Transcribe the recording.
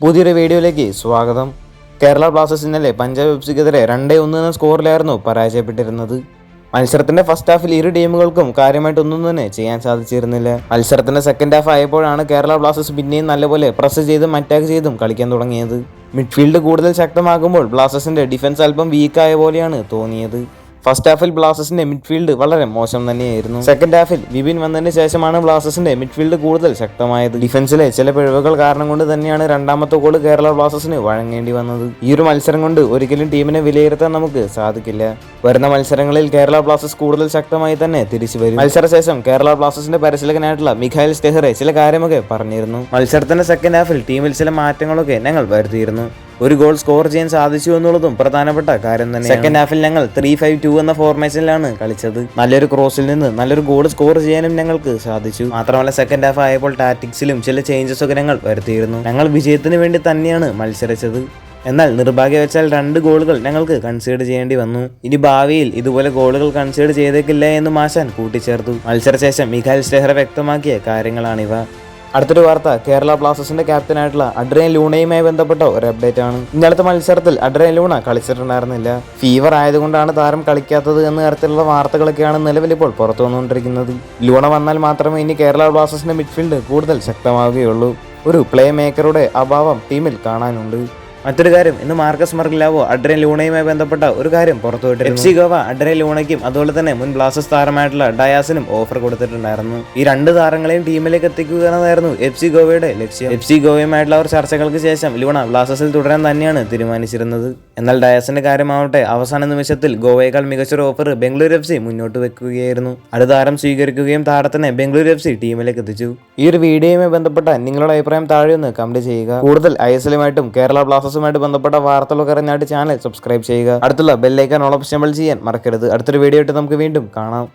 പുതിയൊരു വീഡിയോയിലേക്ക് സ്വാഗതം. കേരള ബ്ലാസ്റ്റേഴ്സ് ഇന്നലെ പഞ്ചാബ് എഫ്സിക്കെതിരെ 2-1 എന്ന സ്കോറിലായിരുന്നു പരാജയപ്പെട്ടിരുന്നത്. മത്സരത്തിന്റെ ഫസ്റ്റ് ഹാഫിൽ ഇരു ടീമുകൾക്കും കാര്യമായിട്ടൊന്നും തന്നെ ചെയ്യാൻ സാധിച്ചിരുന്നില്ല. മത്സരത്തിന്റെ സെക്കൻഡ് ഹാഫ് ആയപ്പോഴാണ് കേരള ബ്ലാസ്റ്റേഴ്സ് പിന്നെയും നല്ലപോലെ പ്രസ് ചെയ്തും അറ്റാക്ക് ചെയ്തും കളിക്കാൻ തുടങ്ങിയത്. മിഡ്ഫീൽഡ് കൂടുതൽ ശക്തമാകുമ്പോൾ ബ്ലാസ്റ്റേഴ്സിന്റെ ഡിഫൻസ് അല്പം വീക്കായ പോലെയാണ് തോന്നിയത്. ഫസ്റ്റ് ഹാഫിൽ ബ്ലാസ്റ്റേഴ്സിന്റെ മിഡ്ഫീൽഡ് വളരെ മോശം തന്നെയായിരുന്നു. സെക്കൻഡ് ഹാഫിൽ വിപിൻ വന്നതിന് ശേഷമാണ് ബ്ലാസ്റ്റേഴ്സിന്റെ മിഡ്ഫീൽഡ് കൂടുതൽ ശക്തമായത്. ഡിഫൻസിലെ ചില പിഴവുകൾ കാരണം കൊണ്ട് തന്നെയാണ് രണ്ടാമത്തെ ഗോൾ കേരള ബ്ലാസ്റ്റേഴ്സിന് വഴങ്ങേണ്ടി വന്നത്. ഈ ഒരു മത്സരം കൊണ്ട് ഒരിക്കലും ടീമിനെ വിലയിരുത്താൻ നമുക്ക് സാധിക്കില്ല. വരുന്ന മത്സരങ്ങളിൽ കേരള ബ്ലാസ്റ്റേഴ്സ് കൂടുതൽ ശക്തമായി തന്നെ തിരിച്ചു വരും. മത്സരശേഷം കേരള ബ്ലാസ്റ്റേഴ്സിന്റെ പരിശീലകനായിട്ടുള്ള മിഖായിൽ സ്റ്റെഹറെ ചില കാര്യമൊക്കെ പറഞ്ഞിരുന്നു. മത്സരത്തിന്റെ സെക്കൻഡ് ഹാഫിൽ ടീമിൽ ചില മാറ്റങ്ങളൊക്കെ ഞങ്ങൾ വരുത്തിയിരുന്നു. ഒരു ഗോൾ സ്കോർ ചെയ്യാൻ സാധിച്ചു എന്നുള്ളതും പ്രധാനപ്പെട്ട കാര്യം തന്നെ. സെക്കൻഡ് ഹാഫിൽ ഞങ്ങൾ 3-5-2 എന്ന ഫോർമേഷനിലാണ് കളിച്ചത്. നല്ലൊരു ക്രോസിൽ നിന്ന് നല്ലൊരു ഗോൾ സ്കോർ ചെയ്യാനും ഞങ്ങൾക്ക് സാധിച്ചു. മാത്രമല്ല സെക്കൻഡ് ഹാഫ് ആയപ്പോൾ ടാക്ടിക്സിലും ചില ചേഞ്ചസ് ഒക്കെ ഞങ്ങൾ വരുത്തിയിരുന്നു. ഞങ്ങൾ വിജയത്തിന് വേണ്ടി തന്നെയാണ് മത്സരിച്ചത്. എന്നാൽ നിർഭാഗ്യവശാൽ 2 ഗോളുകൾ ഞങ്ങൾക്ക് കൺസീഡ് ചെയ്യേണ്ടി വന്നു. ഇനി ഭാവിയിൽ ഇതുപോലെ ഗോളുകൾ കൺസീഡ് ചെയ്തേക്കില്ല എന്ന് മാശാൻ കൂട്ടിച്ചേർത്തു. മത്സരശേഷം മിഖായിൽ സ്റ്റെഹറെ വ്യക്തമാക്കിയ കാര്യങ്ങളാണിവ. അടുത്തൊരു വാർത്ത കേരള ബ്ലാസ്റ്റേഴ്സിന്റെ ക്യാപ്റ്റനായിട്ടുള്ള അഡ്രിയൻ ലൂണയുമായി ബന്ധപ്പെട്ട ഒരു അപ്ഡേറ്റ് ആണ്. ഇന്നലത്തെ മത്സരത്തിൽ അഡ്രിയൻ ലൂണ കളിച്ചിട്ടുണ്ടായിരുന്നില്ല. ഫീവർ ആയതുകൊണ്ടാണ് താരം കളിക്കാത്തത് എന്ന തരത്തിലുള്ള വാർത്തകളൊക്കെയാണ് നിലവിൽ ഇപ്പോൾ പുറത്തു വന്നുകൊണ്ടിരിക്കുന്നത്. ലൂണ വന്നാൽ മാത്രമേ ഇനി കേരള ബ്ലാസ്റ്റേഴ്സിന്റെ മിഡ്ഫീൽഡ് കൂടുതൽ ശക്തമാവുകയുള്ളൂ. ഒരു പ്ലേ മേക്കറുടെ അഭാവം ടീമിൽ കാണാനുണ്ട്. മറ്റൊരു കാര്യം, ഇന്ന് മാർക്കസ് മർഗലാവോ അഡ്രിയൻ ലൂണയുമായി ബന്ധപ്പെട്ട ഒരു കാര്യം പുറത്തുവിട്ടിരുന്നു. എഫ് സി ഗോവ അഡ്രിയൻ ലൂണയ്ക്കും അതുപോലെ തന്നെ മുൻ ബ്ലാസ്റ്റേഴ്സ് താരമായിട്ടുള്ള ഡയാസിനും ഓഫർ കൊടുത്തിട്ടുണ്ടായിരുന്നു. ഈ 2 താരങ്ങളെയും ടീമിലേക്ക് എത്തിക്കുക എന്നതായിരുന്നു എഫ് സി ഗോവയുടെ ലക്ഷ്യം. എഫ് സി ഗോവയുമായിട്ടുള്ള ഒരു ചർച്ചകൾക്ക് ശേഷം ലൂണ ബ്ലാസ്റ്റേഴ്സിൽ തുടരാൻ തന്നെയാണ് തീരുമാനിച്ചിരുന്നത്. എന്നാൽ ഡയാസിന്റെ കാര്യമാവട്ടെ അവസാന നിമിഷത്തിൽ ഗോവയേക്കാൾ മികച്ചൊരു ഓഫർ ബംഗളൂരു എഫ് സി മുന്നോട്ട് വെക്കുകയായിരുന്നു. അത് താരം സ്വീകരിക്കുകയും താരത്തിനെ ബംഗളൂരു എഫ് സി ടീമിലേക്ക് എത്തിച്ചു. ഈ ഒരു വീഡിയോയുമായി ബന്ധപ്പെട്ട നിങ്ങളുടെ അഭിപ്രായം താഴെ ഒന്ന് കമന്റ് ചെയ്യുക. കൂടുതൽ ഐഎസ്എല്ലുമായിട്ടും കേരള ബ്ലാസ്റ്റേഴ്സുമായിട്ട് ബന്ധപ്പെട്ട വാർത്തകളൊക്കെ അറിഞ്ഞായിട്ട് ചാനൽ സബ്സ്ക്രൈബ് ചെയ്യുക. അടുത്തുള്ള ബെല്ലൈക്കൺ ഓൾ ഓപ്ഷൻ ചെയ്യാൻ മറക്കരുത്. അടുത്തൊരു വീഡിയോ ആയിട്ട് നമുക്ക് വീണ്ടും കാണാം.